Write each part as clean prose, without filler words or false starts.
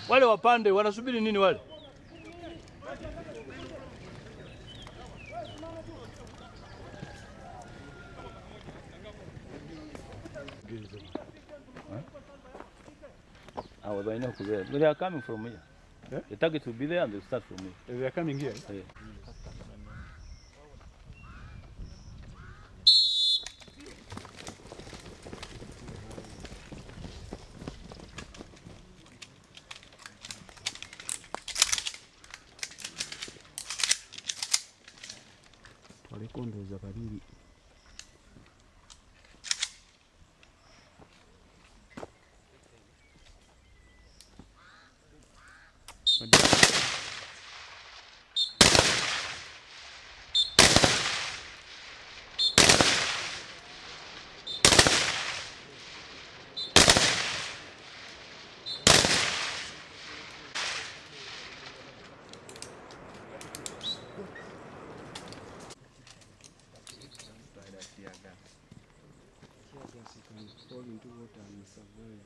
Wale wapande wanasubiri nini wale? They know there. They are coming from here. Yeah? The target will be there and they start from here. They are coming here? Yeah. Walekondo za kabili. Fall into water and survive.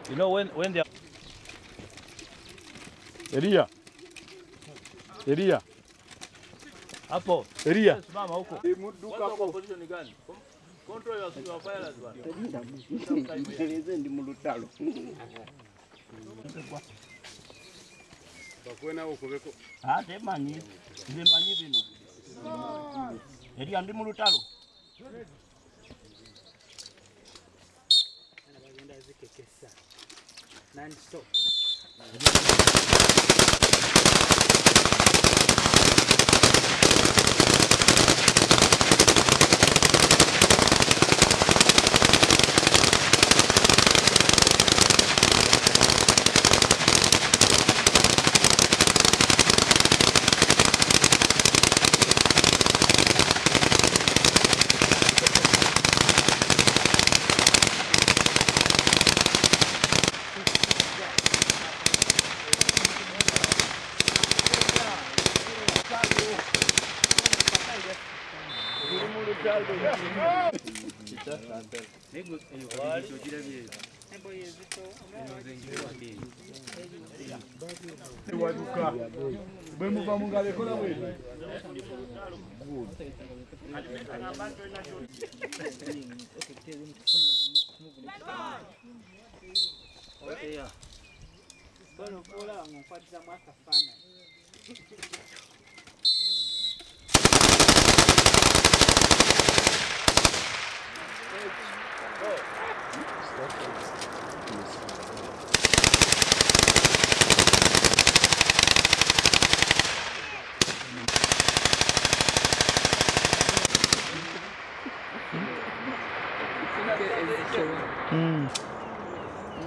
You know when they are Elia. Hapo. Elia. Simama huko. Muduka hapo position gani? Control your fire bwana. Eleze ndi mulutalo. Bakwena okubeko. Temanyi. Ndimanyi bino. Elia ndi mulutalo. Bagenda zikekesa. Non stop.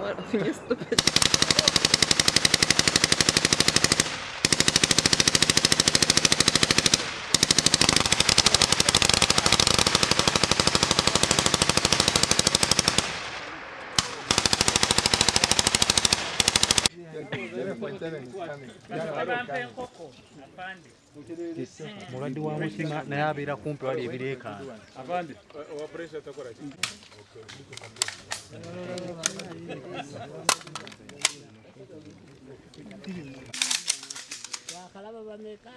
What a stupid. Mulwadde wa musima naye abeera kumpi wali ebireekaana. Avandi, operation takola ki? Wakalaba bameka.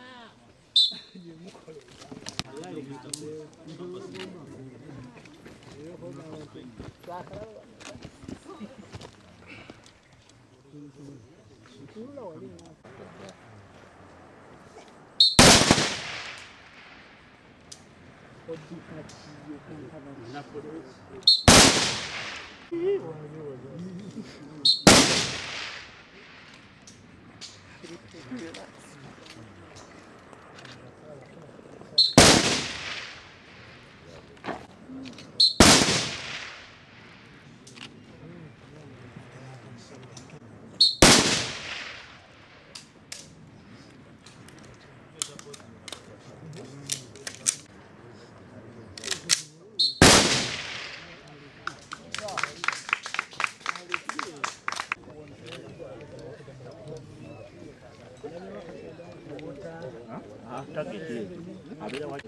Let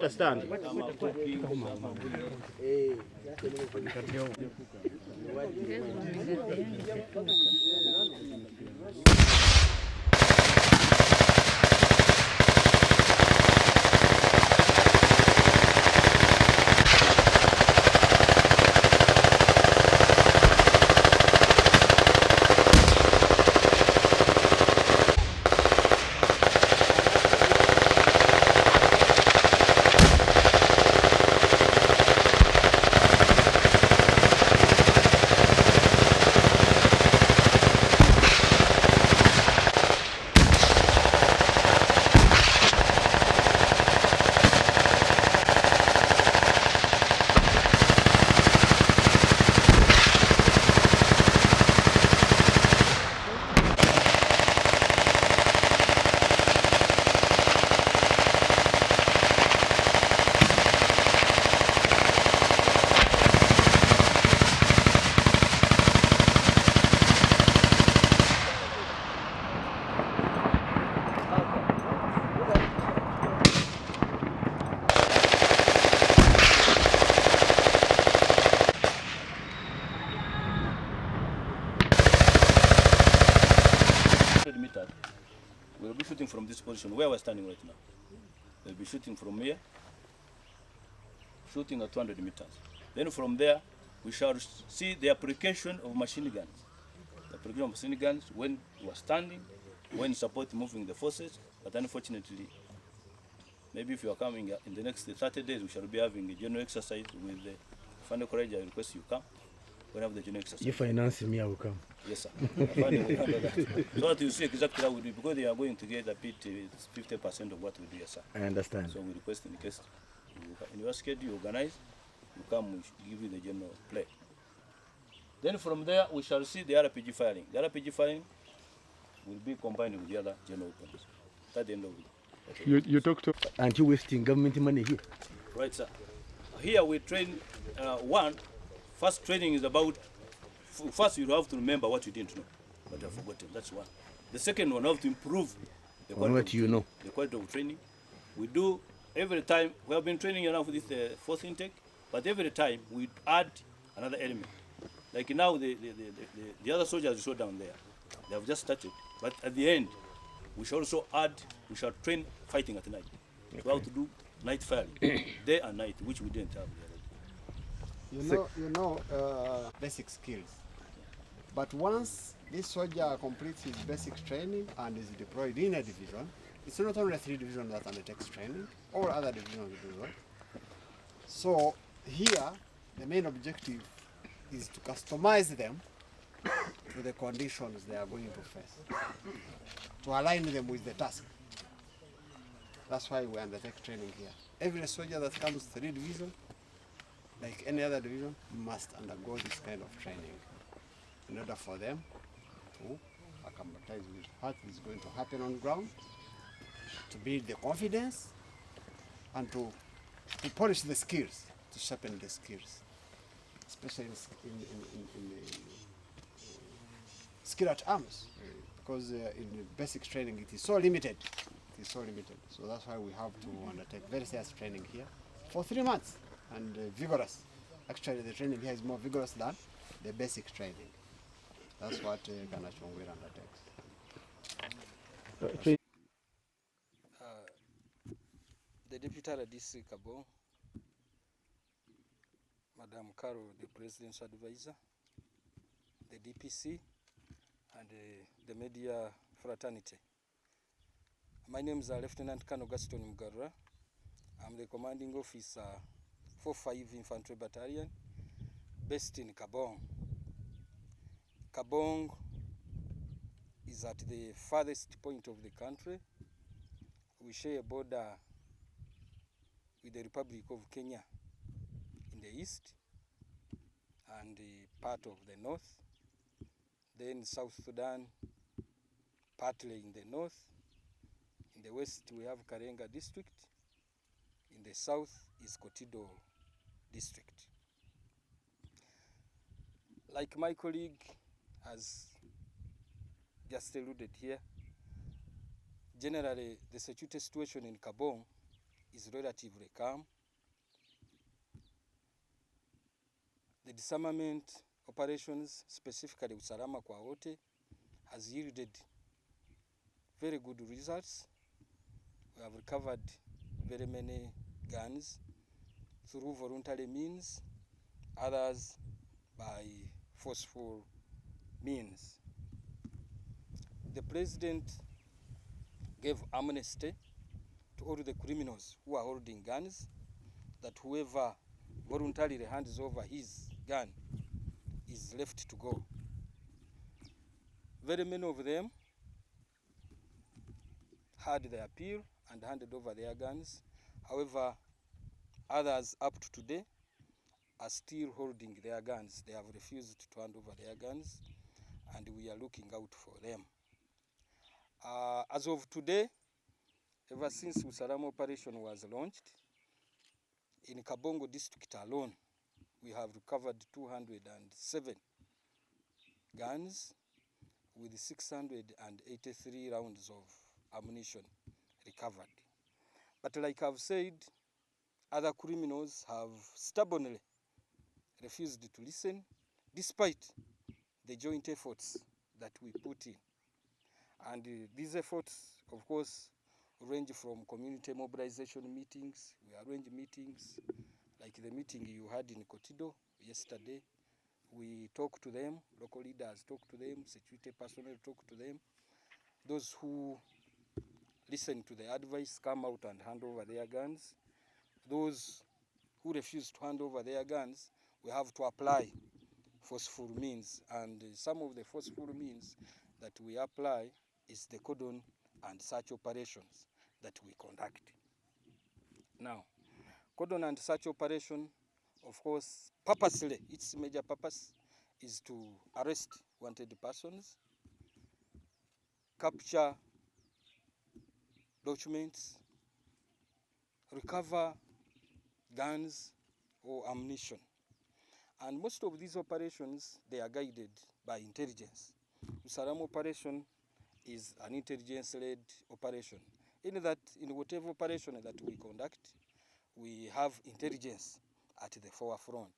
us stand. We'll be shooting from this position where we're standing right now. They'll be shooting from here, shooting at 200 meters. Then from there, we shall see the application of machine guns. The application of machine guns when you are standing, when support moving the forces, but unfortunately, maybe if you are coming in the next 30 days, we shall be having a general exercise with the Final College. I request you come. We'll have the general exercise. You finance me, I will come. Yes, sir. So that you see exactly how we do, because they are going to get a bit, 50% of what we do, yes, sir. I understand. So we request in case in your schedule you organize, you come, we give you the general play. Then from there, we shall see the RPG firing. The RPG firing will be combined with the other general weapons. At the end of it. You talk to... Aren't you wasting government money here? Right, sir. Here we train, first training is about, first you have to remember what you didn't know, but you have forgotten. That's one. The second one, you have to improve the quality, the quality of training. We do every time. We have been training enough with this fourth intake, but every time we add another element. Like now, the other soldiers you saw down there, they have just started. But at the end, we shall also add, we shall train fighting at night. Okay. We have to do night firing, day and night, which we didn't have there. Basic skills. But once this soldier completes his basic training and is deployed in a division, it's not only 3 divisions that undertakes training, all other divisions do that. So here, the main objective is to customize them to the conditions they are going to face, to align them with the task. That's why we undertake training here. Every soldier that comes to 3 division, like any other division, must undergo this kind of training in order for them to acclimatize with what is going to happen on ground, to build the confidence, and to polish the skills, to sharpen the skills, especially in skill at arms, because in basic training it is so limited. It is so limited. So that's why we have to undertake very serious training here for 3 months, and vigorous. Actually, the training here is more vigorous than the basic training. That's what Kanachongwe undertakes. The Deputy RDC Cabo, Madam Caro, the President's Advisor, the DPC, and the media fraternity. My name is Lieutenant Colonel Gaston Mugarra. I'm the commanding officer 4-5 Infantry Battalion based in Kabong. Kabong is at the farthest point of the country. We share a border with the Republic of Kenya in the east and part of the north. Then South Sudan, partly in the north. In the west we have Karenga district. In the south is Kotido district. Like my colleague has just alluded here, generally the security situation in Kabong is relatively calm. The disarmament operations, specifically usalama kwa wote, has yielded very good results. We have recovered very many guns through voluntary means, others by forceful means. The president gave amnesty to all the criminals who are holding guns, that whoever voluntarily hands over his gun is left to go. Very many of them had their appeal and handed over their guns. However, others up to today are still holding their guns. They have refused to hand over their guns, and we are looking out for them. As of today, ever since Usalama operation was launched, in Kabongo district alone, we have recovered 207 guns with 683 rounds of ammunition recovered. But like I've said, other criminals have stubbornly refused to listen, despite the joint efforts that we put in. And these efforts, of course, range from community mobilization meetings. We arrange meetings like the meeting you had in Kotido yesterday. We talk to them, local leaders talk to them, security personnel talk to them. Those who listen to the advice come out and hand over their guns. Those who refuse to hand over their guns, we have to apply forceful means. And some of the forceful means that we apply is the cordon and search operations that we conduct. Now, cordon and search operation, of course, purposely, its major purpose is to arrest wanted persons, capture documents, recover guns or ammunition. And most of these operations, they are guided by intelligence. Usalama operation is an intelligence-led operation. In that, in whatever operation that we conduct, we have intelligence at the forefront.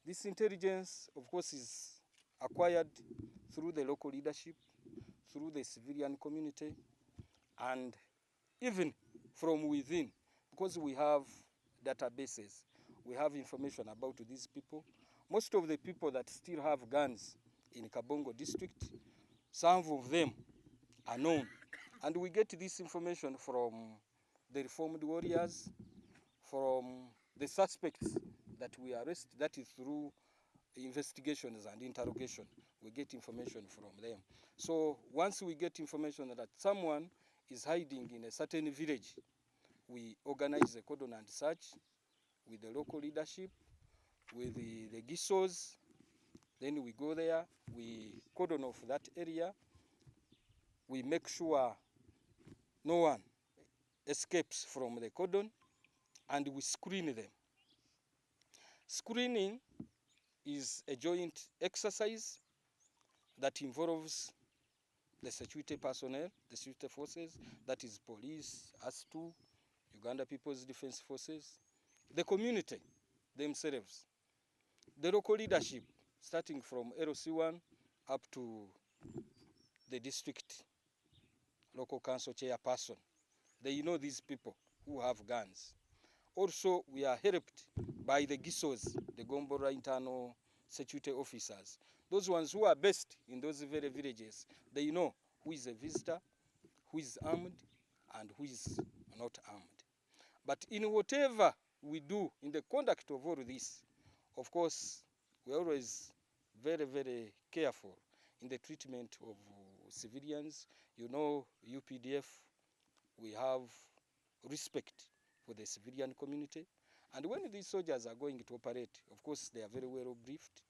This intelligence, of course, is acquired through the local leadership, through the civilian community, and even from within, because we have databases, we have information about these people. Most of the people that still have guns in Kabongo district, some of them are known. And we get this information from the reformed warriors, from the suspects that we arrest, that is through investigations and interrogation. We get information from them. So once we get information that someone is hiding in a certain village, we organize a cordon and search with the local leadership, with the GISOs. Then we go there, we cordon off that area. We make sure no one escapes from the cordon, and we screen them. Screening is a joint exercise that involves the security personnel, the security forces, that is police, us too, Uganda People's Defense Forces, the community themselves, the local leadership, starting from LC1 up to the district local council chairperson. They know these people who have guns. Also, we are helped by the GISOs, the Gombora internal security officers. Those ones who are based in those very villages, they know who is a visitor, who is armed, and who is not armed. But in whatever we do in the conduct of all this, of course, we're always very, very careful in the treatment of civilians. You know, UPDF, we have respect for the civilian community. And when these soldiers are going to operate, of course, they are very well briefed.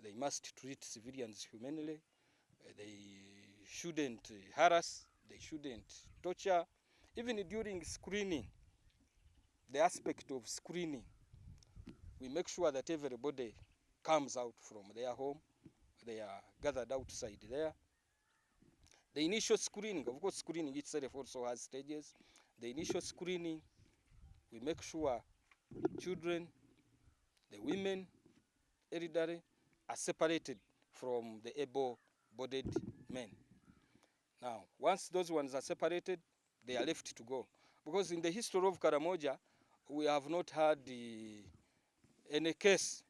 They must treat civilians humanely. They shouldn't harass. They shouldn't torture. Even during screening, the aspect of screening, we make sure that everybody comes out from their home. They are gathered outside there. The initial screening, of course, screening itself also has stages. The initial screening, we make sure children, the women, elderly are separated from the able-bodied men. Now, once those ones are separated, they are left to go. Because in the history of Karamoja, we have not had any case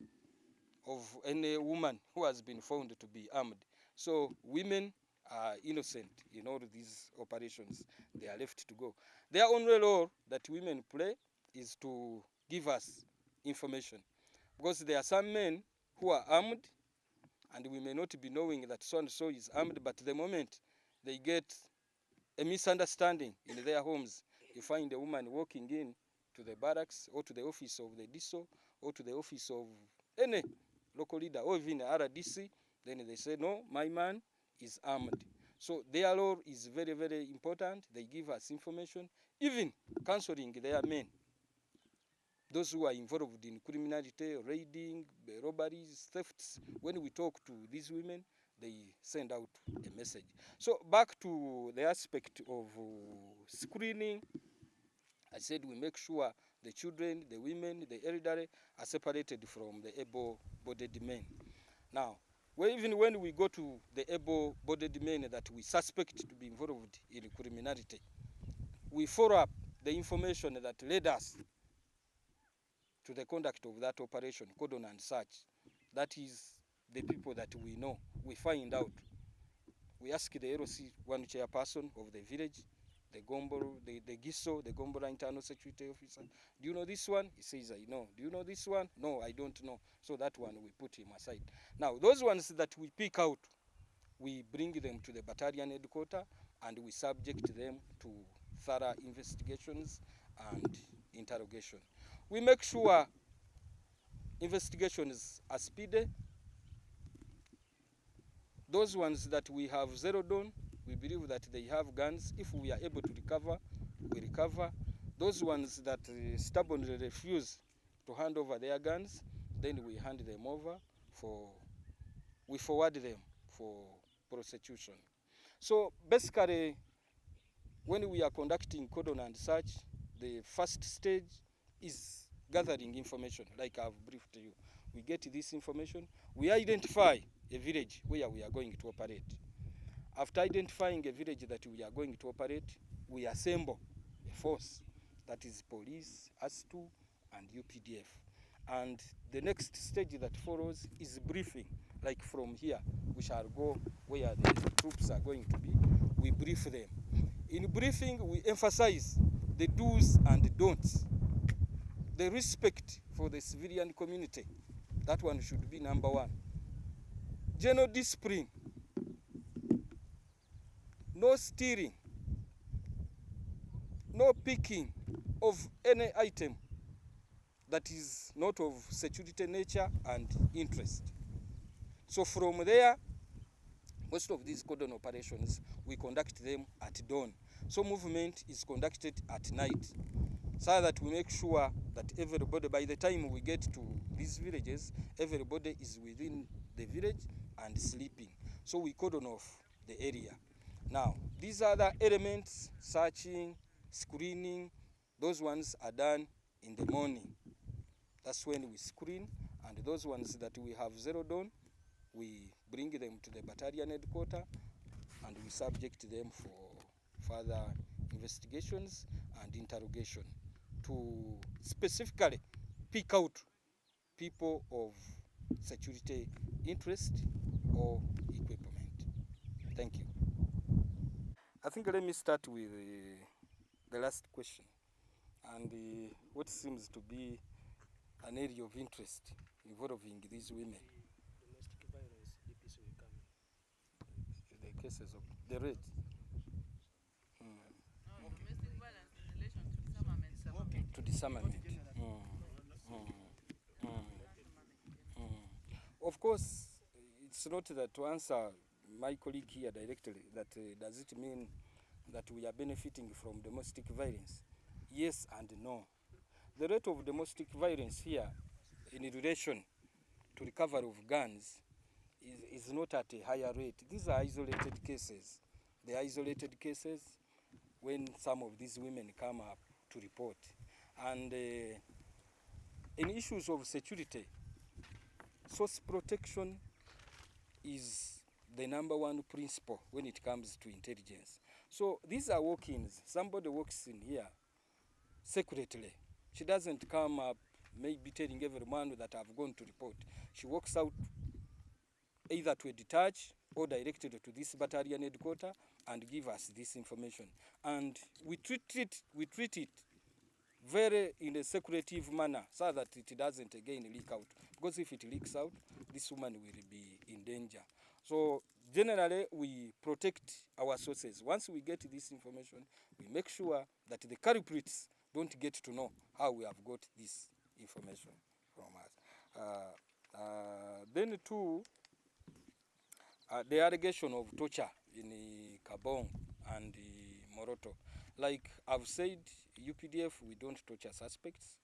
of any woman who has been found to be armed. So women are innocent in all these operations. They are left to go. Their only role that women play is to give us information. Because there are some men who are armed, and we may not be knowing that so-and-so is armed, but the moment they get a misunderstanding in their homes, you find a woman walking in to the barracks or to the office of the DISO or to the office of any local leader or even RDC, then they say, no, my man is armed. So their role is very, very important. They give us information, even counseling their men. Those who are involved in criminality, raiding, robberies, thefts, when we talk to these women, they send out a message. So back to the aspect of screening, I said we make sure the children, the women, the elderly are separated from the able-bodied men. Now, even when we go to the able-bodied men that we suspect to be involved in criminality, we follow up the information that led us to the conduct of that operation, Cordon and search. That is the people that we know. We find out. We ask the LC1 chairperson of the village, the Gomboro, the GISO, the Gomboro Internal Security Officer. Do you know this one? He says, I know. Do you know this one? No, I don't know. So that one, we put him aside. Now, those ones that we pick out, we bring them to the battalion headquarters and we subject them to thorough investigations and interrogation. We make sure investigations are speedy. Those ones that we have zeroed on, we believe that they have guns. If we are able to recover, we recover. Those ones that stubbornly refuse to hand over their guns, then we hand them over we forward them for prosecution. So basically, when we are conducting cordon and search, the first stage is gathering information, like I've briefed you. We get this information, we identify a village where we are going to operate. After identifying a village that we are going to operate, we assemble a force that is police, AS2, and UPDF. And the next stage that follows is briefing. Like from here, we shall go where the troops are going to be. We brief them. In briefing, we emphasize the do's and don'ts. The respect for the civilian community. That one should be number one. General discipline. No stealing. No picking of any item that is not of security nature and interest. So from there, most of these cordon operations, we conduct them at dawn. So movement is conducted at night, so that we make sure that everybody, by the time we get to these villages, everybody is within the village and sleeping. So we cordon off the area. Now, these other elements, searching, screening, those ones are done in the morning. That's when we screen, and those ones that we have zeroed on, we bring them to the battalion headquarters and we subject them for further investigations and interrogation to specifically pick out people of security interest or equipment. Thank you. I think let me start with the last question and what seems to be an area of interest involving these women. Domestic violence, DPC will come in. The cases of the rape. Domestic violence in relation to disarmament. To disarmament. Of course, it's not that to answer my colleague here directly, that does it mean that we are benefiting from domestic violence? Yes and no. The rate of domestic violence here in relation to recovery of guns is not at a higher rate. These are isolated cases. the isolated cases when some of these women come up to report. And in issues of security, source protection is the #1 principle when it comes to intelligence. So these are walk-ins. Somebody walks in here secretly. She doesn't come up maybe telling everyone that I've gone to report. She walks out either to a detach or directed to this battalion headquarters and give us this information. And we treat it very in a secretive manner so that it doesn't again leak out. Because if it leaks out, this woman will be in danger. So generally, we protect our sources. Once we get this information, we make sure that the culprits don't get to know how we have got this information from us. Then too, the allegation of torture in Kabong and Moroto. Like I've said, UPDF, we don't torture suspects.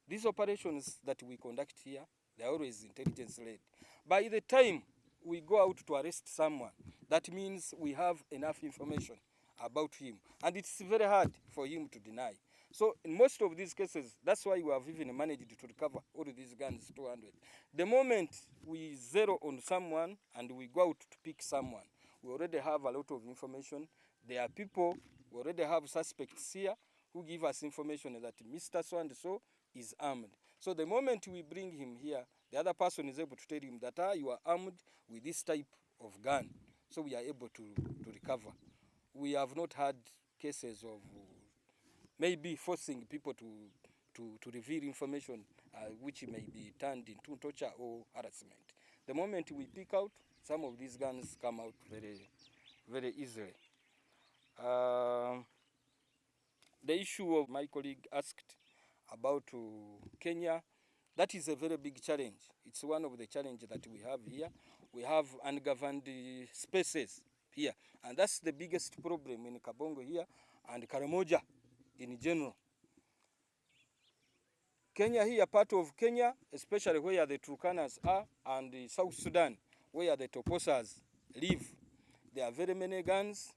These operations that we conduct here, they're always intelligence-led. By the time we go out to arrest someone, that means we have enough information about him. And it's very hard for him to deny. So in most of these cases, that's why we have even managed to recover all of these guns, 200. The moment we zero on someone and we go out to pick someone, we already have a lot of information. There are people, we already have suspects here who give us information that Mr. So-and-so is armed. So the moment we bring him here, the other person is able to tell him that you are armed with this type of gun. So we are able to recover. We have not had cases of maybe forcing people to reveal information which may be turned into torture or harassment. The moment we pick out, some of these guns come out very, very easily. The issue of my colleague asked about Kenya, that is a very big challenge. It's one of the challenges that we have here. We have ungoverned spaces here, and that's the biggest problem in Kabongo here and Karamoja in general. Kenya here, part of Kenya, especially where the Turkanas are, and the South Sudan, where the Toposas live, there are very many guns.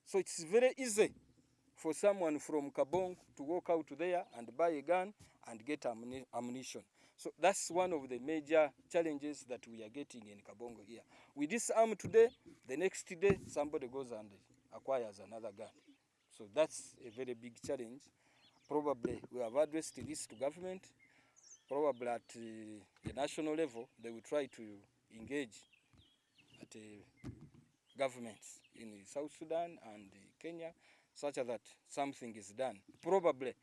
So it's very easy for someone from Kabong to walk out there and buy a gun and get ammunition. So that's one of the major challenges that we are getting in Kabongo here. We disarm today, the next day somebody goes and acquires another gun. So that's a very big challenge. Probably we have addressed this to government. Probably at the national level, they will try to engage at governments in South Sudan and Kenya, such that something is done. Probably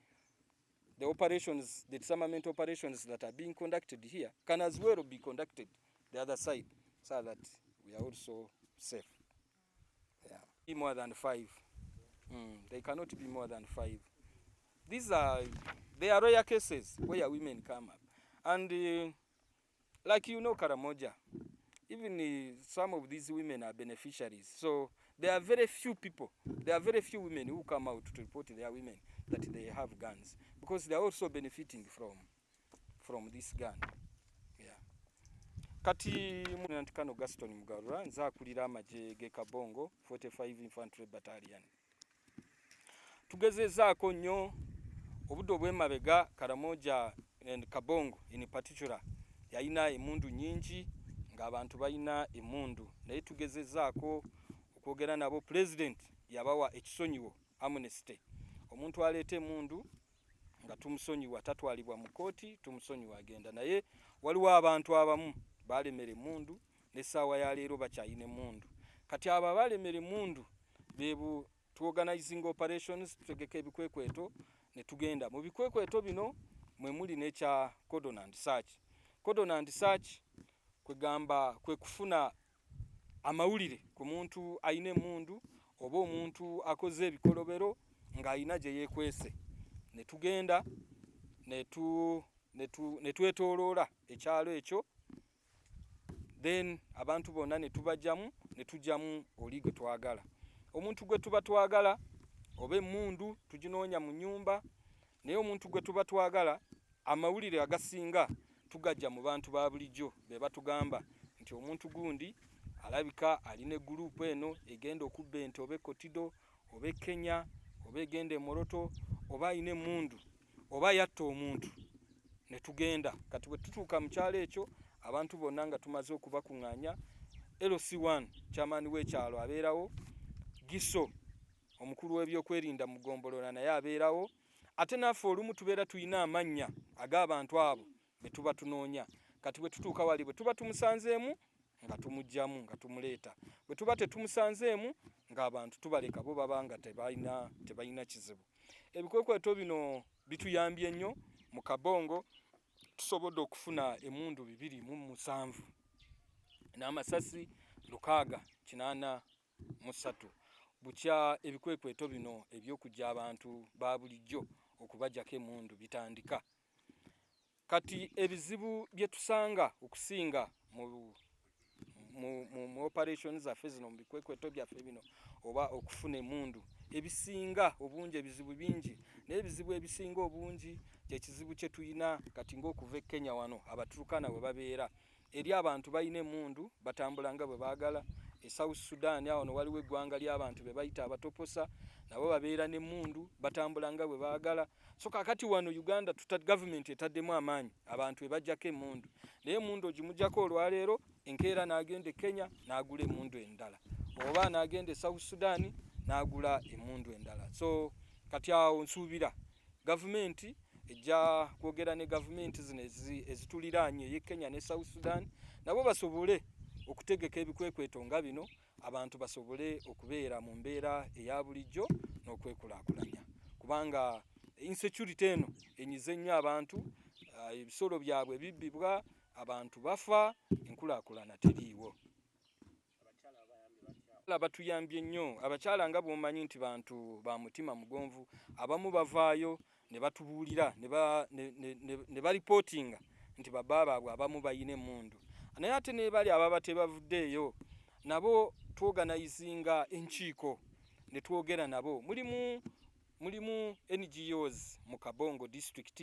the operations, the disarmament operations that are being conducted here can as well be conducted the other side, so that we are also safe. Yeah. Be more than 5. They cannot be more than 5. They are rare cases where women come up. And like you know, Karamoja, even some of these women are beneficiaries. So there are very few people, there are very few women who come out to report to their women that they have guns, because they are also benefiting from this gun. Yeah. Kati Nantikano Gaston Mugarura, nza akulira amaje ge Kabongo 45 Infantry Battalion. Tugezezaako nnyo obudde obw'emabega Karamoja and Kabongo in particular yalina emundu nyingi ng'abantu balina emundu, naye tugezezaako okwogera nabo. President yabawa ekisonyiwo amnesty. Omuntu aleeta emundu nga tumusonyiwa tatwalibwa mu kooti, tumusonyiwa agenda. Naye waliwo abantu abamu balemera emundu n'essaawa ya leero bakyayina emundu. Kati abo abalemera emundu beebu tuorganizing operations, tutegeka ebikwekweto ne tugenda. Mu bikwekweto bino mwe muli n'ekya Cordon and Search. Cordon and Search kwegamba kwe kufuna amawulire ku muntu ayina emundu oba omuntu akoze ebikolobero ng'ayina gye yeekwese. Ne tugenda ne twetooloola ekyalo ekyo, then abantu bonna ne tubajjamu ne tujjamu oli gwe twagala. Omuntu gwe tuba twagala oba emundu tuginoonya mu nnyumba, naye omuntu gwe tuba twagala amawulire agasinga tugajja mu bantu ba bulijjo be batugamba nti omuntu gundi alabika alina group eno egenda okubba ente oba Kotido oba Kenya oba egenda Moroto oba ine mundu oba yatta omuntu ne tugenda kati bwe tutuuka mu kyalo ekyo abantu bonna nga tumaze okubakuŋŋaanya LC1 chairman w'ekyalo abeerawo Giso omukulu w'ebyokwerinda mu Gombolola naye abeerawo ate naffe olumu tubeera tulina amannya ag'abantu abo be tuba tunoonya kati bwe tutuuka wali bwe tuba tumusanzeemu nga tumugjamu nga tumuleeta bwe tuba tetumusanzeemu ng'abantu tubaleka bo baba nga tebalina kizibu. Ebikwekweto bino bituyambye nnyo mu Kabongo tusobodde okufuna emmundu 207 n'amasasi 683 bukya ebikwekweto bino ebyokujja abantu ba bulijjo okubajjako emmundu bitandika. Kati ebizibu bye tusanga okusinga mu operations zaffe zino mu bikwekweto byaffe bino oba okufuna emmundu ebisinga obungi ebizibu bingi naye ebizibu ebisinga obungi kyekizibu kye tuyina kati ng'okuva e Kenya wano Abaturukana bwe babeera eri abantu balina emmundu batambula nga bwe baagala e South Sudan awo waliwo eggwanga ly'abantu be bayita Abatoposa nabo babeera n'emmundu batambula nga bwe baagala so kakati wano Uganda gavumenti etaddemu amaanyi abantu ebajjako emmundu naye emmundu ogimuggyako olwaleero enkeera n'agenda e Kenya n'agula emmundu endala oba n'agenda e South Sudan n'agula emmundu endala so kati awo nsuubira gavumenti ejja kwogera ne gavumenti zino ezituliraanye ye Kenya ne South Sudan nabo basobole okutegeka ebikwekweto nga bino abantu basobole okubeera mu mbeera eya bulijjo n'okwekulaakulanya kubanga insecurity eno enyize nnyo abantu ebisolo byabwe bibbibwa abantu bafa enkulaakulana teriiwo. Batuyambye nnyo abakyala nga bw'omanyi nti bantu ba mutima mugonvu abamu bavaayo ne batubuulira ne baripootinga nti babba baabwe abamu bayina emmundu naye ate ne bali ababa tebavuddeeyo nabo tuorganizinga enkiiko ne twogera nabo mulimu NGOs mu Kabongo district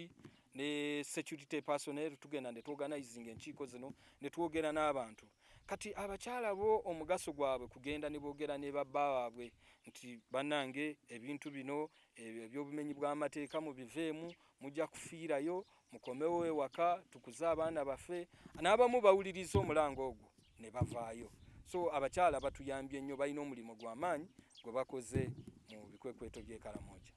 ne security personnel tugenda ne tuorganizinga enkiiko zino ne twogera n'abantu kati abakyala bo omugaso gwabwe kugenda ne boogera ne babba baabwe nti bannange ebintu bino ebyobumenyi bw'amateeka mubiveemu mujja kufiirayo mukomewo ewaka tukuze abaana baffe n'abamu bawuliriza omulango ogwo ne bavaayo so abakyala batuyambye nnyo balina omulimu gw'amaanyi gwe bakoze mu bikwekweto by'e Karamoja.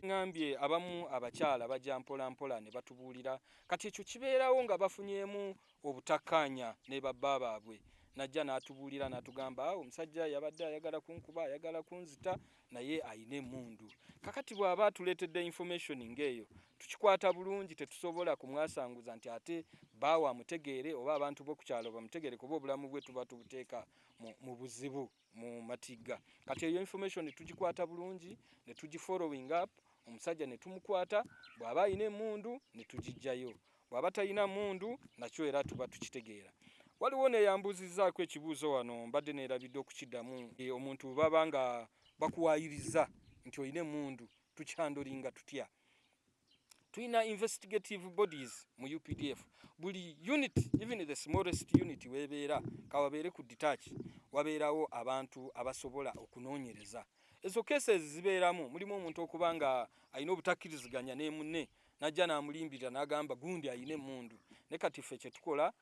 Ngambye abamu abakyala bajja mpola mpola ne batubuulira kati ekyo kibeerawo nga bafunyemu obutakkaanya ne babba baabwe najja n'atubuulira n'atugamba omusajja yabadde ayagala kunkuba ayagala kunzita naye ayina emmundu kakati bw'aba atuleetedde information ng'eyo tukikwata bulungi tetusobola kumwasanguza nti ate baawa amutegeere oba abantu b'oku kyalo bamutegeere kuba obulamu bwe tuba tubuteeka mu buzibu mu matigga kati eyo information tugikwata bulungi ne tugifollowing up omusajja ne tumukwata bw'aba ayina emmundu ne tugiggyayo bw'aba talina mmundu nakyo era tuba tukitegeera. Waliwo neyambuzizzaako ekibuuzo wano mbadde neerabidde okukiddamu omuntu baba nga bakuwaayiriza nti olina emmundu tukyandolinga tutya. Tulina investigative bodies mu UPDF buli unit even the smallest unit weebeera kawabeere ku detach wabeerawo abantu abasobola okunoonyereza ezo cases zibeeramu mulimu omuntu okuba nga alina obutakkiriziganya ne munne najja n'amulimbirira n'agamba gundi ayina emmundu ne kati ffe kye tukola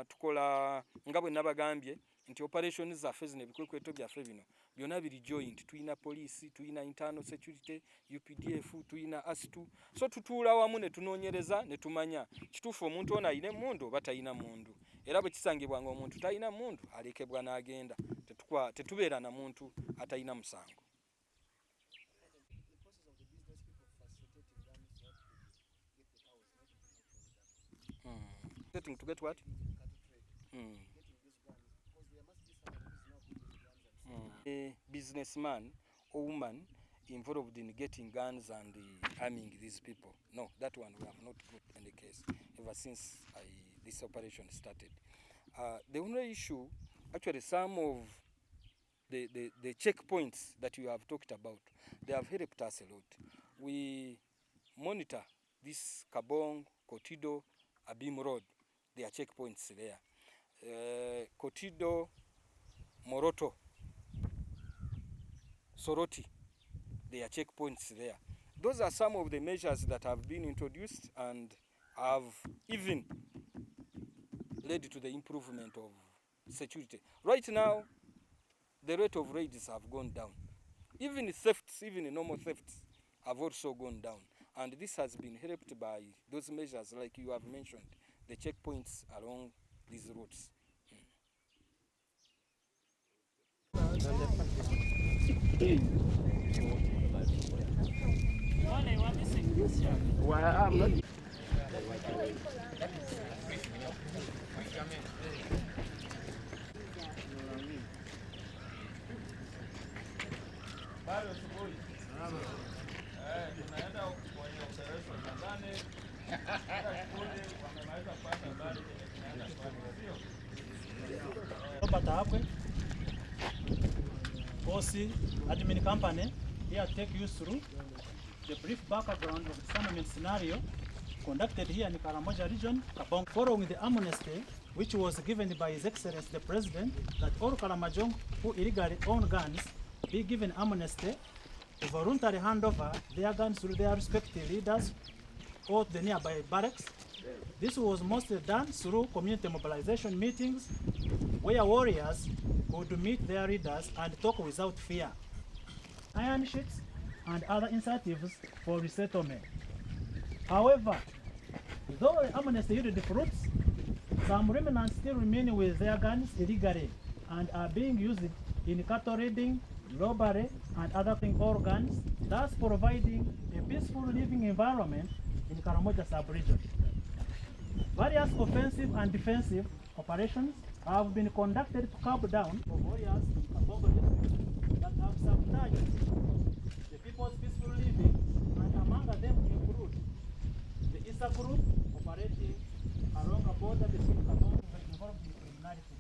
tukola nga bwe nabagambye nti operation zaffe zino ebikwekweto byaffe bino byonna biri joint tulina poliisi tulina internal security UPDF tulina ASTU so tutuula wamu ne tunoonyereza ne tumanya kituufu omuntu ono ayina emmundu oba talina mmundu era bwe kisangibwa nga omuntu talina mmundu alekebwa n'agenda tetubeera na muntu atalina musango. To get what? A businessman or woman involved in getting guns and arming these people. No, that one we have not put in the case ever since this operation started. The only issue, actually some of the checkpoints that you have talked about, they have helped us a lot. We monitor this Kabong, Kotido, Abim Road. There are checkpoints there. Kotido, Moroto, Soroti. There are checkpoints there. Those are some of the measures that have been introduced and have even led to the improvement of security. Right now, the rate of raids have gone down. Even thefts, even normal thefts, have also gone down. And this has been helped by those measures like you have mentioned, the checkpoints along these routes. Robert Akwe, OC, admin company, here take you through the brief background of the disarmament scenario conducted here in Karamoja region, Kabong, following the amnesty which was given by His Excellency the President that all Karamojong who illegally own guns be given amnesty to voluntarily hand over their guns to their respective leaders or the nearby barracks. This was mostly done through community mobilization meetings where warriors would meet their leaders and talk without fear. Iron sheets and other incentives for resettlement. However, though the amnesty yielded fruits, some remnants still remain with their guns illegally and are being used in cattle raiding, robbery, and other organs, thus providing a peaceful living environment in Karamoja sub-region. Various offensive and defensive operations have been conducted to curb down warriors in Kabongo district that have sabotaged the people's peaceful living, and among them include the ISA group operating along a border between Kabongo and involved in criminality.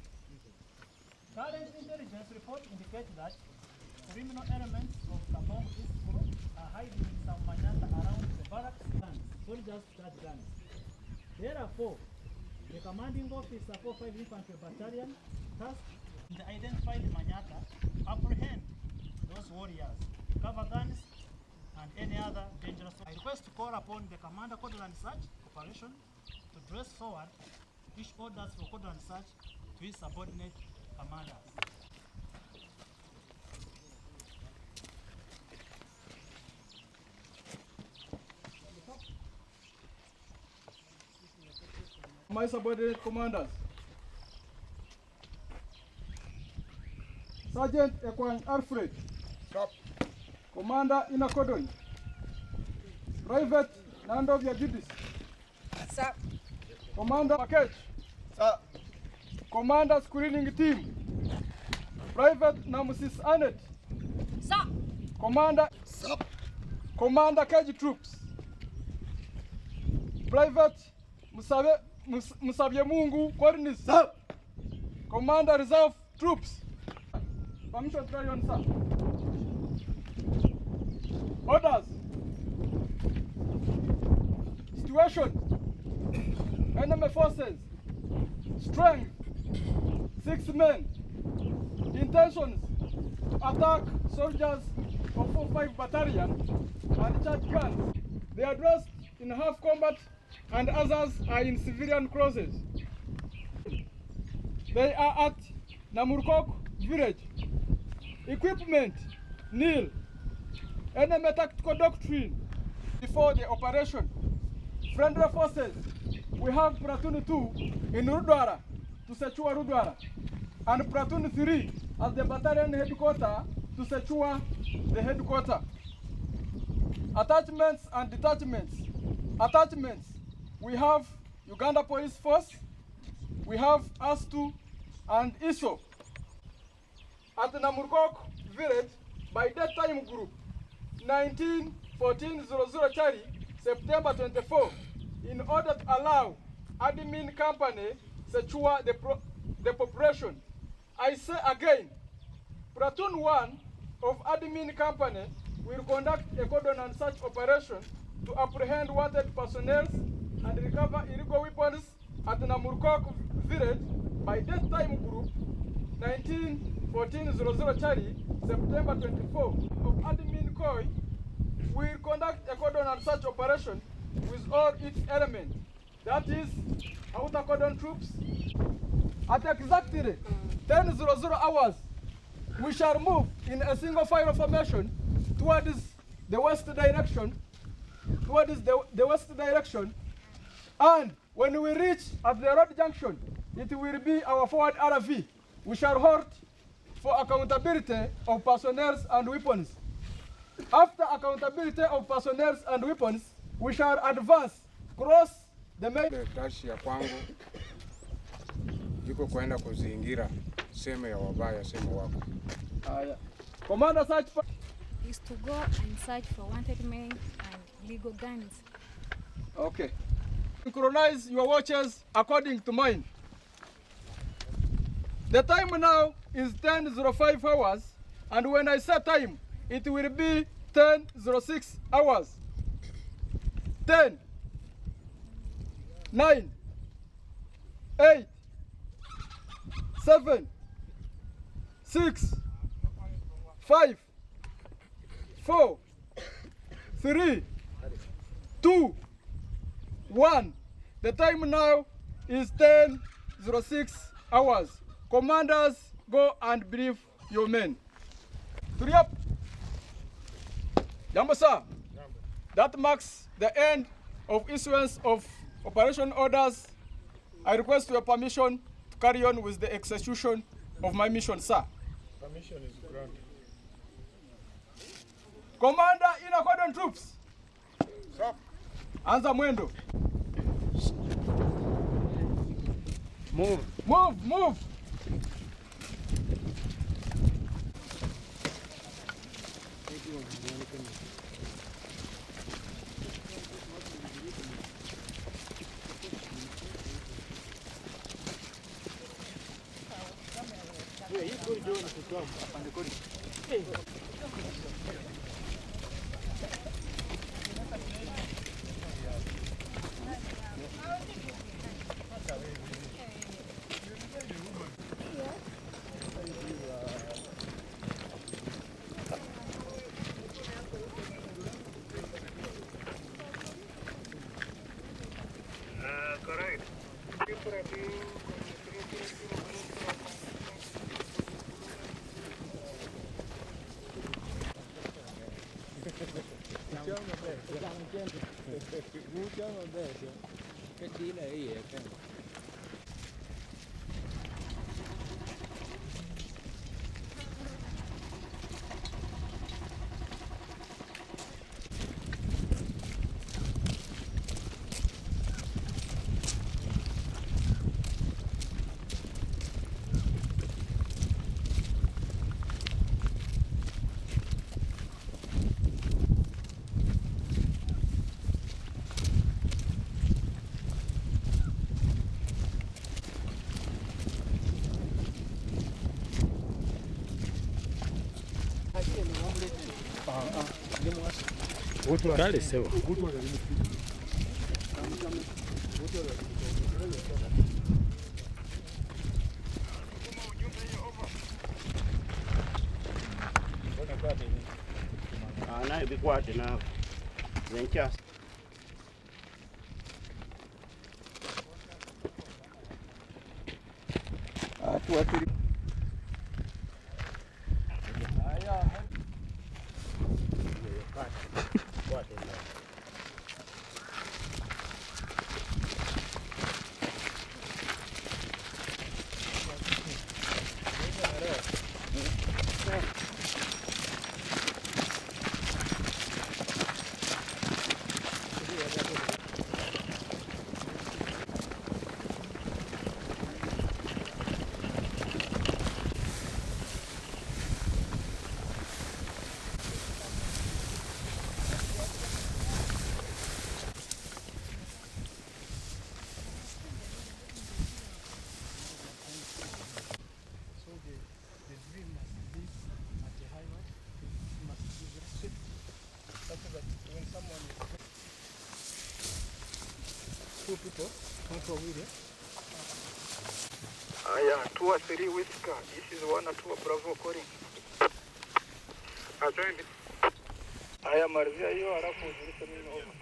Current intelligence reports indicate that criminal elements of Kabongo East group are hiding in some manyata around the barracks guns, soldiers charge guns. Therefore, the commanding officer for 5 Infantry Battalion tasked to identify the manyata, apprehend those warriors, recover guns, and any other dangerous. I request to call upon the Commander Cordon Search Operation to press forward, issue orders for Cordon Search to his subordinate commanders. My subordinate commanders, Sergeant Ekwang Alfred, Commander Ina Cordon, Private Nandovia Judis, Commander Makech, Commander Screening Team, Private Namusis Anet, Commander KG Troops, Private Musabye Mungu Cornis, Commander Reserve Troops. Permission to carry on, sir. Orders. Situation. Enemy forces. Strength. 6 men. Intentions. Attack soldiers of 4-5 battalion and charge guns. They are dressed in half combat and others are in civilian clothes. They are at Namurkok village. Equipment, nil. Enemy tactical doctrine. Before the operation, friendly forces, we have platoon 2 in Rudwara to secure Rudwara, and platoon 3 at the battalion headquarters to secure the headquarters. Attachments and detachments. Attachments, we have Uganda Police Force, we have ASTU and ISO. At the Namurkok village, by that time group, 19-14-00 Chari, September 24, in order to allow admin company secure the population. I say again, platoon 1 of admin company will conduct a cordon and search operation to apprehend wanted personnel and recover illegal weapons at the Namurkok village by death time group 1914-00 Charlie, September 24 of admin COI, will conduct a cordon and search operation with all its elements, that is, outer cordon troops. At exactly 10:00 hours, we shall move in a single file formation towards the west direction, and when we reach at the road junction, it will be our forward RV. We shall halt for accountability of personnel and weapons. After accountability of personnel and weapons, we shall advance, cross the main. Tashi ya kwangu yuko kwenda kuzingira sehemu ya wabaya, sehemu wako. Commander search is to go and search for wanted men and legal guns. Okay. Synchronize your watches according to mine. The time now is 10:05 hours, and when I say time, it will be 10:06 hours. 10, 9, 8, 7, 6, 5, 4, 3, 2, 1. The time now is 10:06 hours. Commanders, go and brief your men. Three up. Jambo sir. That marks the end of issuance of operation orders. I request your permission to carry on with the execution of my mission, sir. Permission is granted. Commander in Cordon troops. Stop. Anza mwendo. Move. Move, move. Kale sewa. Naye bikwate nawe zenkyasa Two people come from here. Aya, tour 3 Whisker. This is 1 or 2 Bravo calling. Asante. Aya, marzia hiyo halafu ujulishe mimi huko.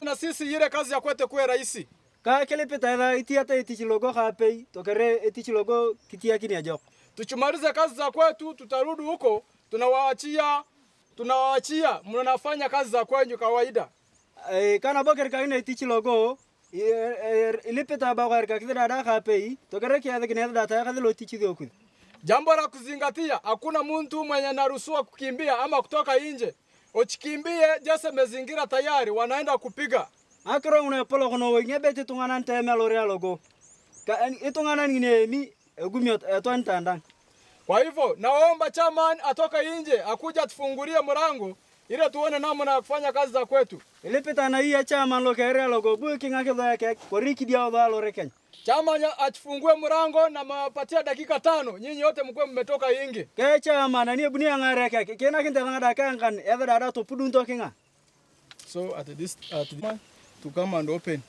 Na sisi ile kazi ya kwetu kuwe rahisi. Ka kele peta itiata itichilogo kapei tokere itichilogo kitia kini ajok. Tuchimalize kazi za kwetu, tutarudi huko, tunawaachia mnafanya kazi za kwenyu kawaida. Kana boker ka ina itichilogo ile peta ba ka kidada da kapei tokere kia de kine data ka lo tichidio ku. Jambo la kuzingatia, hakuna mtu mwenye anaruhusiwa kukimbia ama kutoka nje. Uchikimbie jese mazingira tayari wanaenda kupiga. Akro una polo kono wenye beti tungana nteme loria logo. Ka itungana ngine mi gumiot etwantanda. Kwa hivyo naomba chairman atoka nje akuja tufungulie mlango ili tuone namna ya kufanya kazi za kwetu. Ile pita na hii chairman lokeria logo bu kinga kido yake koriki dia oda loreken. Chairman atufungue mlango na mapatia dakika 5 nyinyi wote mkwe mmetoka nje. Ke chairman ni bunia ngare yake kena kinta ngada kan ever dada to pudun to kinga. So at this to come and open,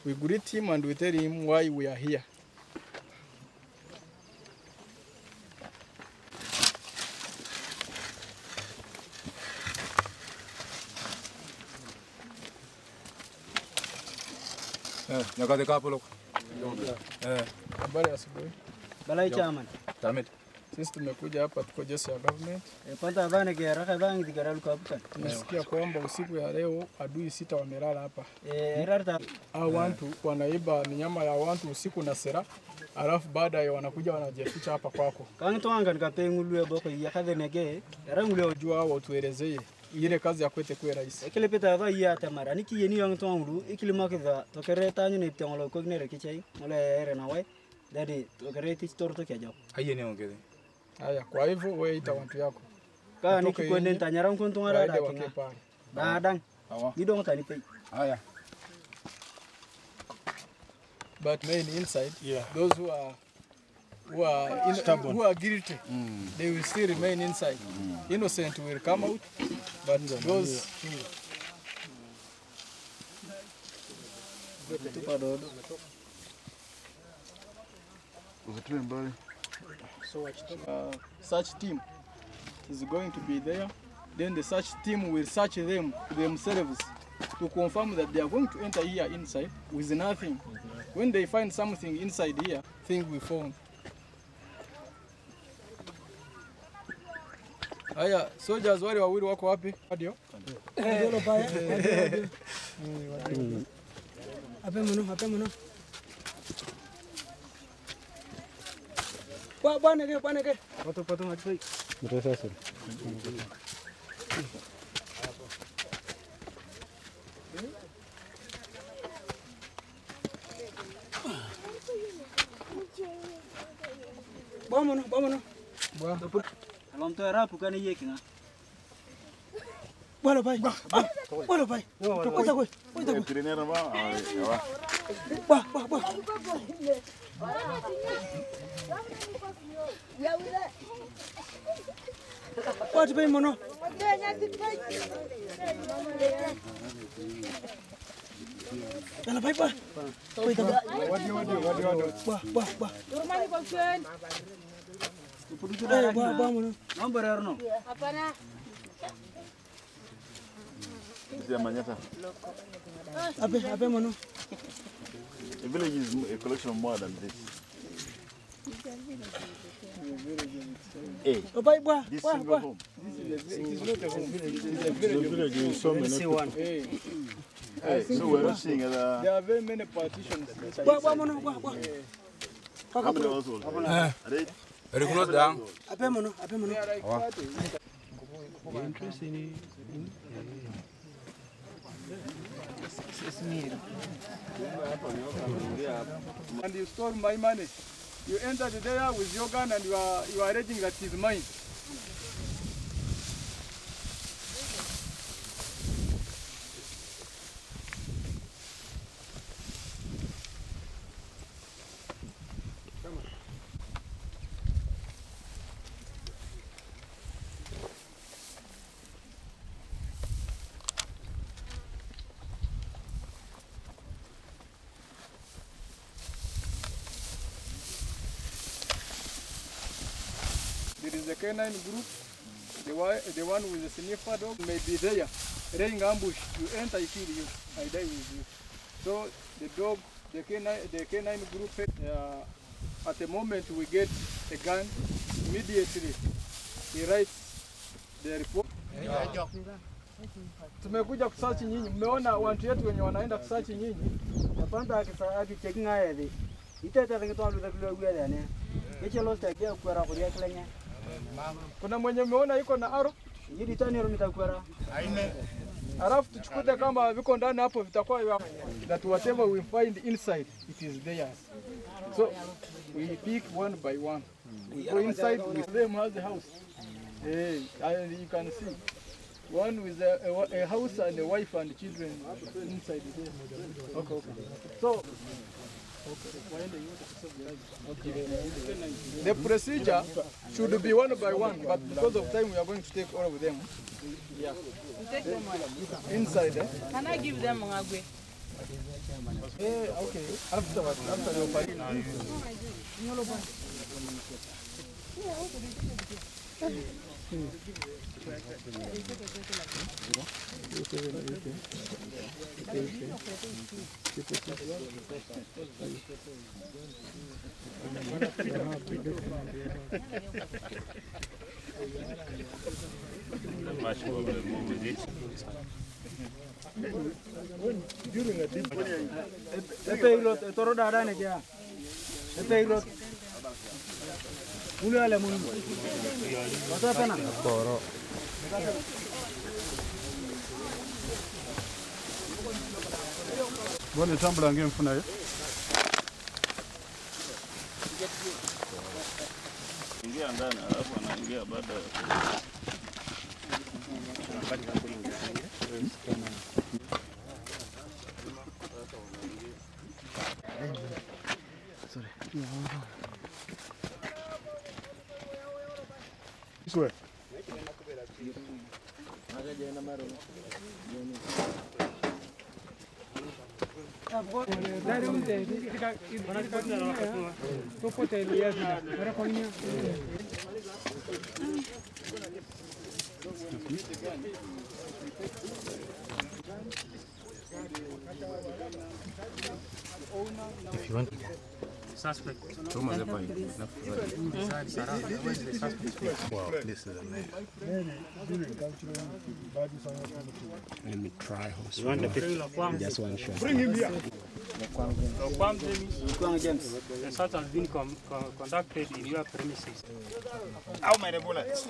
we greet him and we tell him why we are here. Nyakati kapo Habari asubuhi. Balai chairman. Tamit. Sisi tumekuja hapa tuko jeshi ya government. Panta bana ke raka bangi digaralu kapukan. Tumesikia kwamba usiku ya leo adui 6 wamelala hapa. Rarta Hao watu wanaiba minyama ya watu usiku na sera. Alafu baadaye wanakuja wanajificha hapa kwako. Kangi twanga nikapengulwe boko ya kadhenege. Rangule Ujua wao tuelezee ile kazi ya kwete kwa rais. Ekile peta ba ya tamara niki yeni yang twangulu ikile makeza tokere tanyu ne tongolo kognere kichai mole ere na wai. Dadi tokere tich torto kya Haye ne ongeze. Haya, kwa hivyo wewe ita watu yako. Ka niki kwende tanyara kuntunga dada kinga. Dadang. Gidong tani pe. Haya. But main inside, those who are guilty, they will still remain inside. Innocent will come out, but those search team is going to be there. Then the search team will search them themselves to confirm that they are going to enter here inside with nothing. When they find something inside here, things will fall. Haya, soldiers wale wawili wako wapi? Ndio. Ape mno. Bwana ke. Pato matoi. Mtosasa. Bamono. Alam to era pukan iye kinga. Bolo pai. Oita koi. Trinera ba? Ba. What pai mono? Dala pai pa. Oita ba. Ba. Rumah ni bagian. Ba mono. Nomor erno. Apa na? Ya Manyata. Ape mono. The village is a collection of more than this. Hey, this single home. This is not a home. The village is so many people. Hey, so we're not seeing it. There are very many partitions. How many households? Are they? Very close down. Ape mono. And you stole my money. You entered there with your gun and you are alleging that it's mine. the canine group, the one with the sniffer dog may be there, laying ambush. You enter, I kill you, I die with you. So the dog, the canine group, at the moment we get a gun, immediately he writes the report. Tumekuja kusearch nyinyi, mmeona watu wetu wenye wanaenda kusearch nyinyi. Napanda akicheki ngaye hivi. Itete ngitoa ndio kile gwe ne. Kiche lost akia kwara kuria kilenya. Kuna mwenye umeona yuko na aro? Yidi tani aro mitakwara. Aime. Alafu tuchukute kama viko ndani hapo vitakuwa that whatever we find inside it is theirs. So we pick one by one. We go inside with them has the house. Hey, you can see one with a house and a wife and children inside there. Okay. So the procedure should be one by one, but because of time we are going to take all of them. Yeah. Inside. Can I give them Mwagwe? Okay. After the operation. Bwana tambula ngemfuna yo. Ingia ndani alafu anaingia baada ya Iswe. If you want suspect. Wow, this is amazing. Let me try. You want the picture? Just one shot. Bring him here. The search has been conducted in your premises. How many bullets?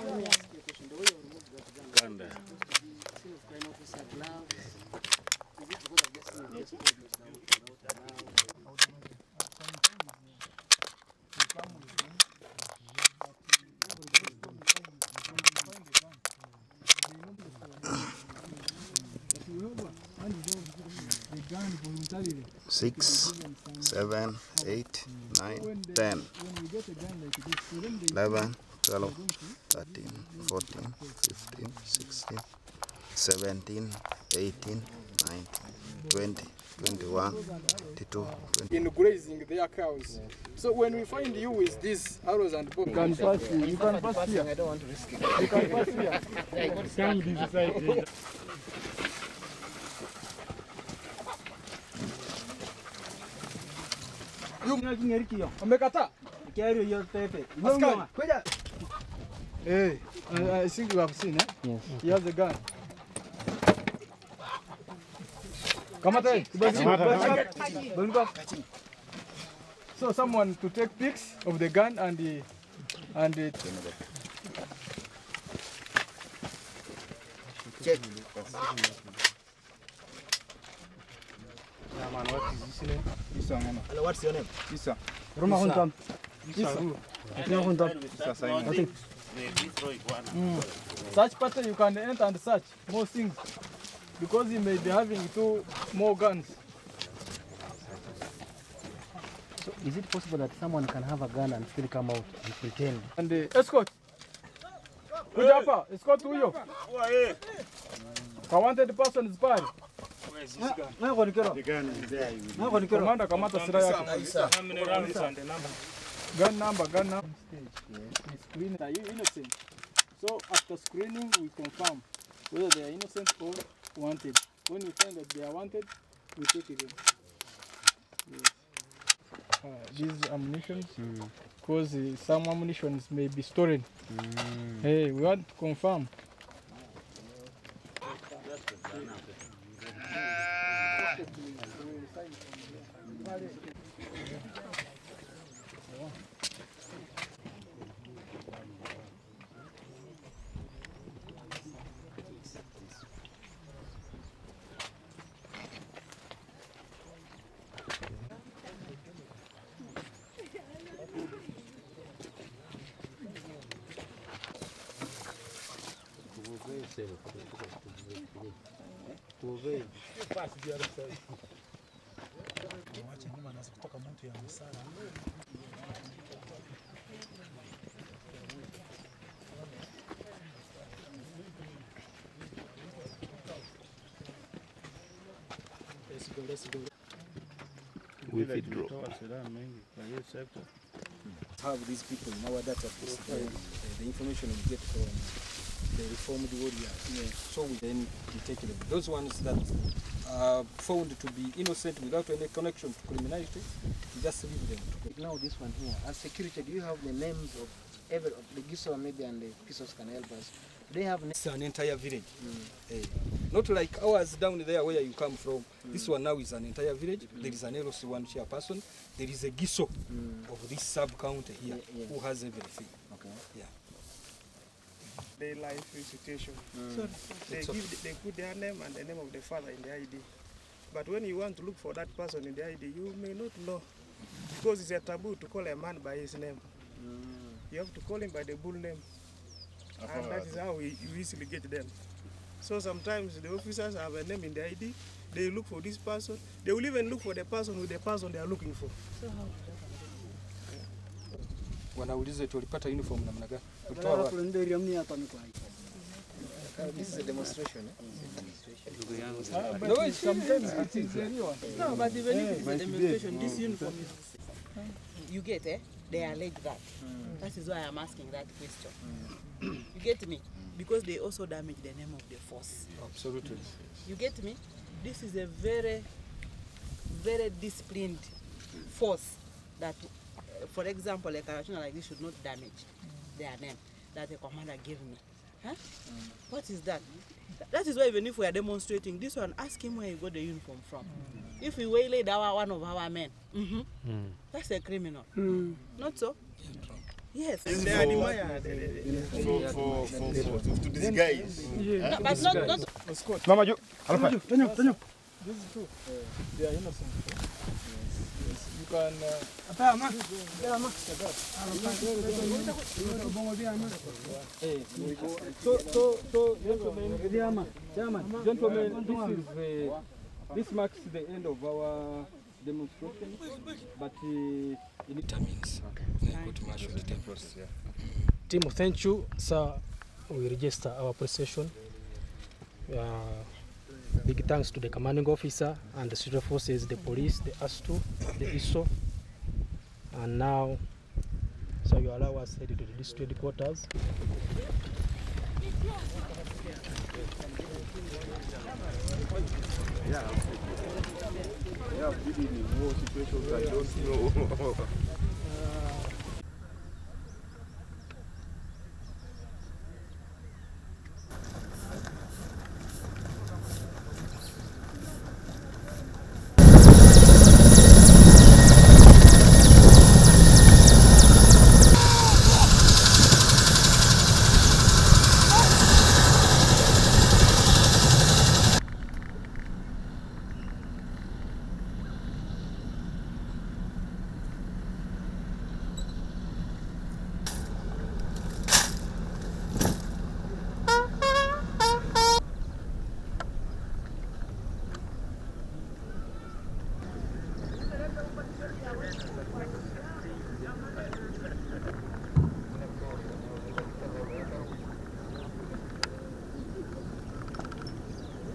Six, 7, 8, 9, 10, 11, 12, 13, 14, 15, 16, 17, 18, 19, 20, 21, 22, 20. In grazing their cows. So when we find you with these arrows and bombs, you can pass here. You can pass here. I don't want to risk it. You can pass here. Come this side. Umekata? Carry your pepe. Hey, I think you have seen, eh? Yes. He has a gun. So someone to take pics of the gun and the check. What's your name? Isa. Roma Huntam. Such pattern you can enter and search more things because he may be having 2 more guns. So is it possible that someone can have a gun and still come out and pretend? And escort. Kujapa, escort huyo. Wanted person is bad. Where is this gun? The gun is there. Commander, kamata silaha yako. How many rounds and the number? Gun number. we screen are you innocent. So after screening, we confirm whether they are innocent or wanted. When we find that they are wanted, we take it in. Yes. These ammunitions, because some ammunitions may be stolen. Hey, we want to confirm. We withdraw. Have these people in our database, the information we get from the reformed warriors. So we then detect them. Those ones that are found to be innocent without any connection to criminality, we just leave them. Now this one here, as security, do you have the names of every of the Giso maybe and the Pisos can help us? They have It's an entire village. Not like ours down there where you come from. This one now is an entire village. There is an LOC1 chairperson. There is a Giso of this sub-county here who has everything. Okay. Yeah. Their life situation. So they put their name and the name of the father in the ID. But when you want to look for that person in the ID, you may not know, because it's a taboo to call a man by his name. You have to call him by the bull name, and that is how we easily get them. So sometimes the officers have a name in the ID. They look for this person. They will even look for the person with the person they are looking for. So how? Wanauliza tulipata uniform namna gani? This is a demonstration. No, sometimes it is anyone. No, but even if it's a demonstration, this uniform is... You get, they allege that. That is why I'm asking that question. You get me? Because they also damage the name of the force. Absolutely. You get me? This is a very, very disciplined force that, for example, a Karamoja like this should not damage their name that the commander gave me. Huh? What is that? That is why even if we are demonstrating this one, ask him where he got the uniform from. If we waylaid one of our men, that's a criminal. Not so? Yes. They admire to disguise. No, but not. Mama, These two, they are innocent. You can. Gentlemen, this marks the end of our demonstration, but it determines. Team, thank you, sir. We register our procession. Big thanks to the commanding officer and the security forces, the police, the ASTU, the ISO. And now, so you allow us head to the district headquarters. Yeah, been in war situations I don't know.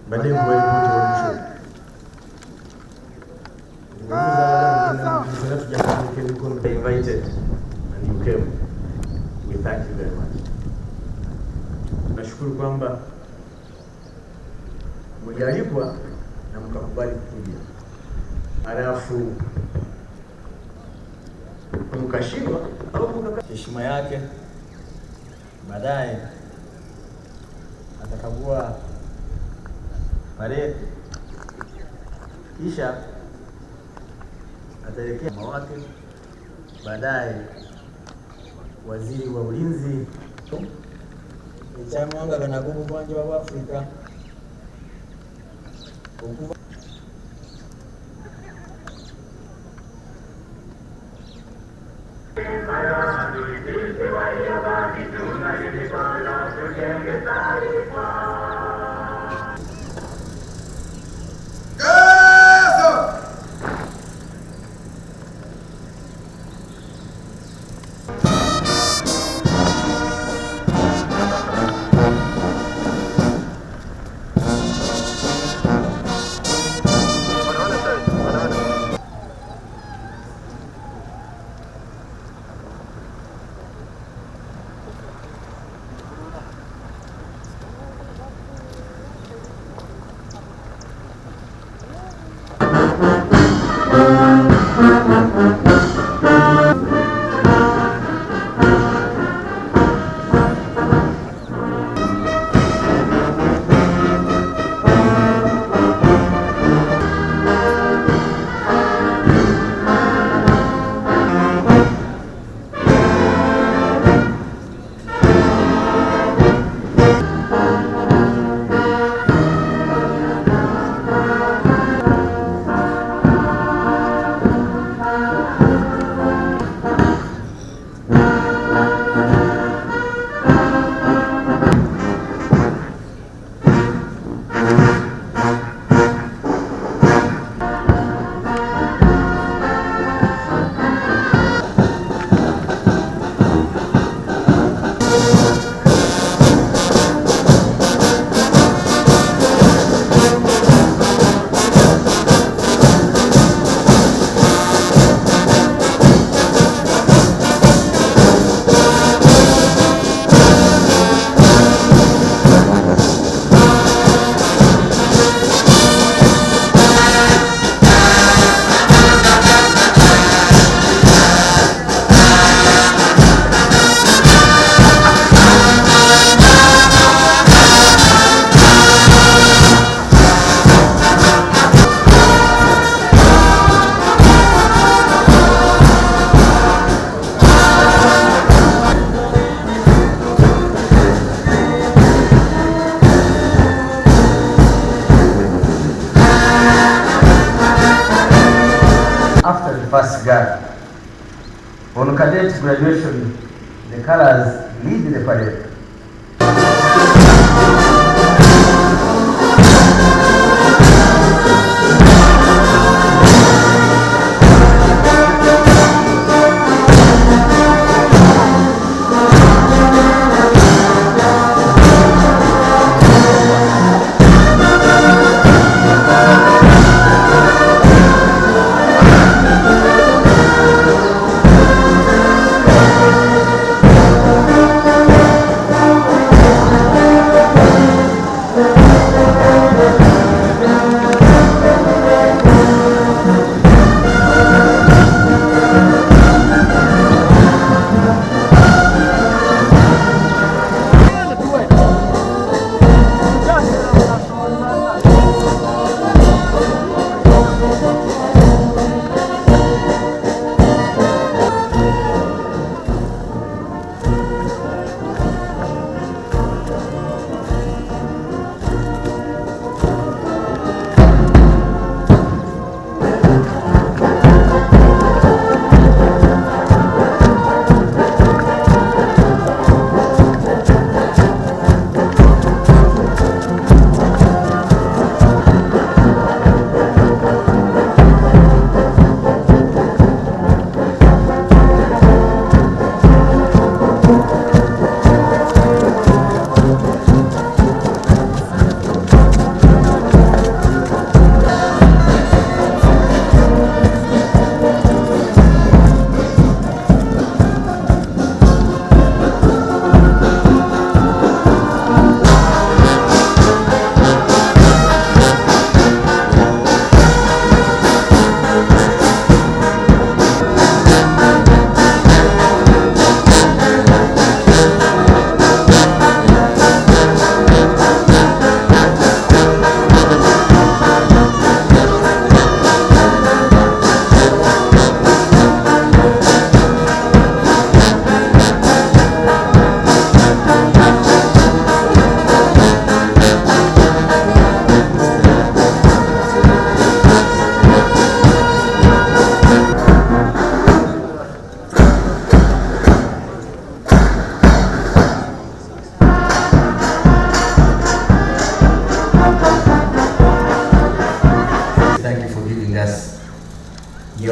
Madam, well put on show. They invited and you came. We thank tunashukuru kwamba mlialikwa na mkakubali kuja, halafu mkashindwa au heshima yake. Baadaye atakagua parade, kisha ataelekea mawake. Baadaye waziri wa ulinzi icyamwanga ganagumu bwanje wa Afrika first guard. On cadet graduation, the colors lead the parade.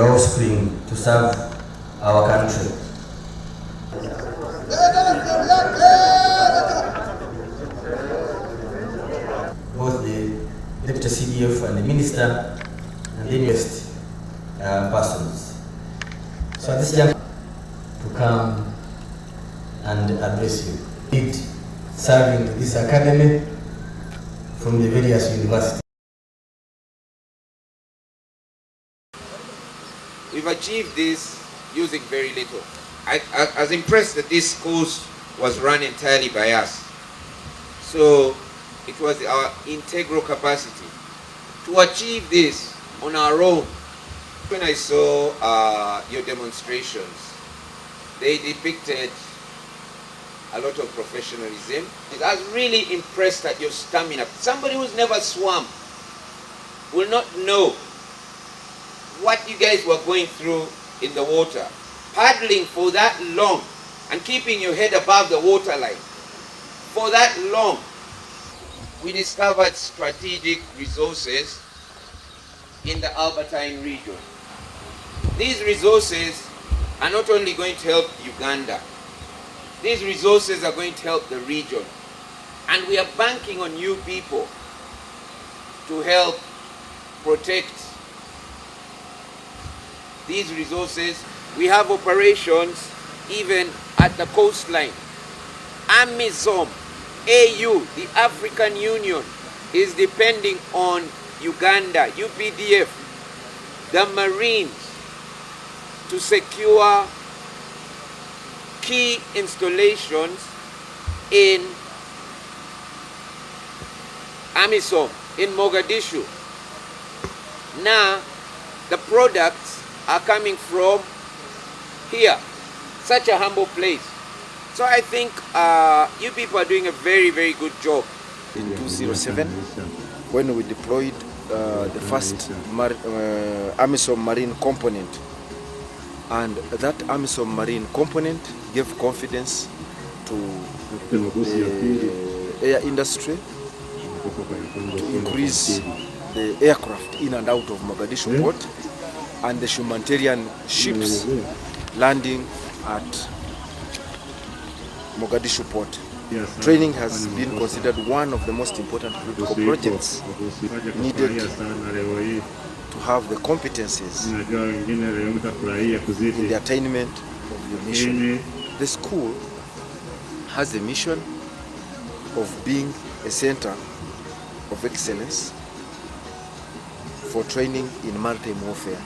the offspring to serve our country. Both the Deputy CDF and the Minister and the invest persons. So at this juncture, to come and address you. It serving this academy from the various universities. We've achieved this using very little. I was impressed that this course was run entirely by us. So it was our integral capacity to achieve this on our own. When I saw your demonstrations, they depicted a lot of professionalism. I was really impressed at your stamina. Somebody who's never swum will not know what you guys were going through in the water. Paddling for that long and keeping your head above the waterline for that long. We discovered strategic resources in the Albertine region. These resources are not only going to help Uganda, these resources are going to help the region. And we are banking on you people to help protect these resources. We have operations even at the coastline. AMISOM, AU, the African Union, is depending on Uganda, UPDF, the Marines, to secure key installations in AMISOM, in Mogadishu. Now, the products are coming from here, such a humble place. So I think you people are doing a very, very good job. In 2007, when we deployed the first AMISOM Marine component, and that AMISOM Marine component gave confidence to the air industry to increase the aircraft in and out of Mogadishu port, and the humanitarian ships landing at Mogadishu port. Training has been considered one of the most important critical projects needed to have the competencies in the attainment of the mission. The school has the mission of being a center of excellence for training in maritime warfare.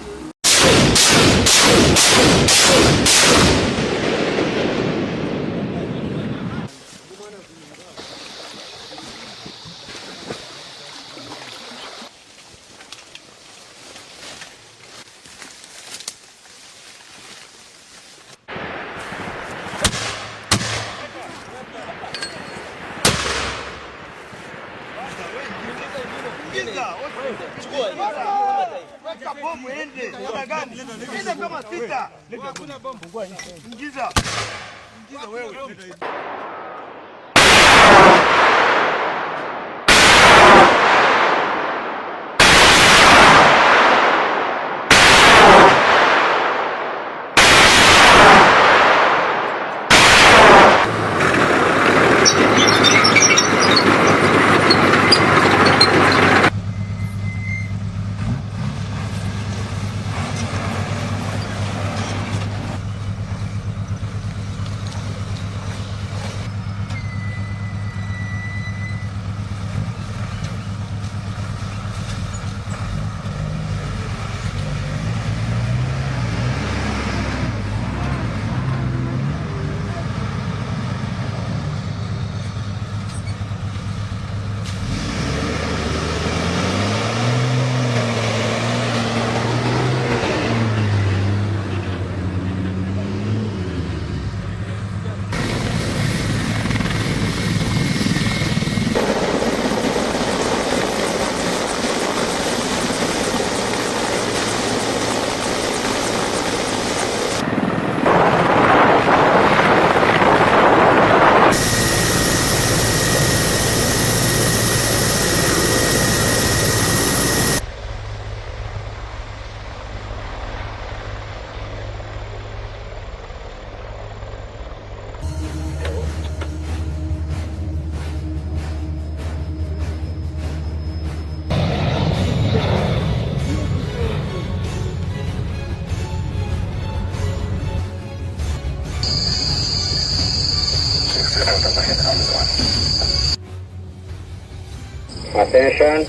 Attention.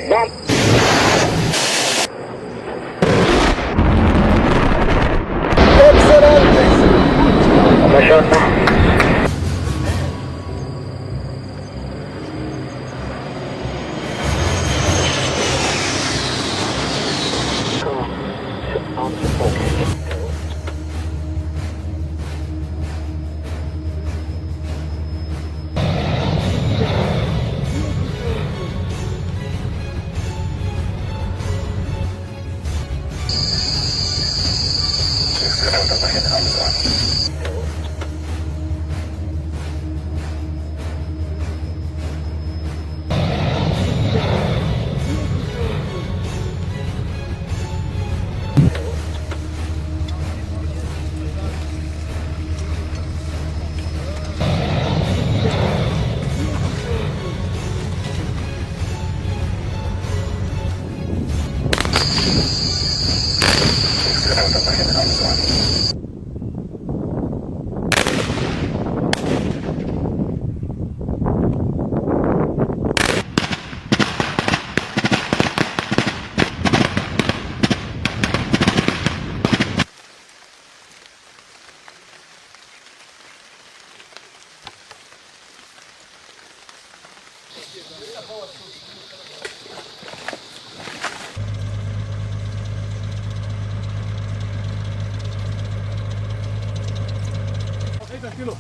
Bump. Kilo.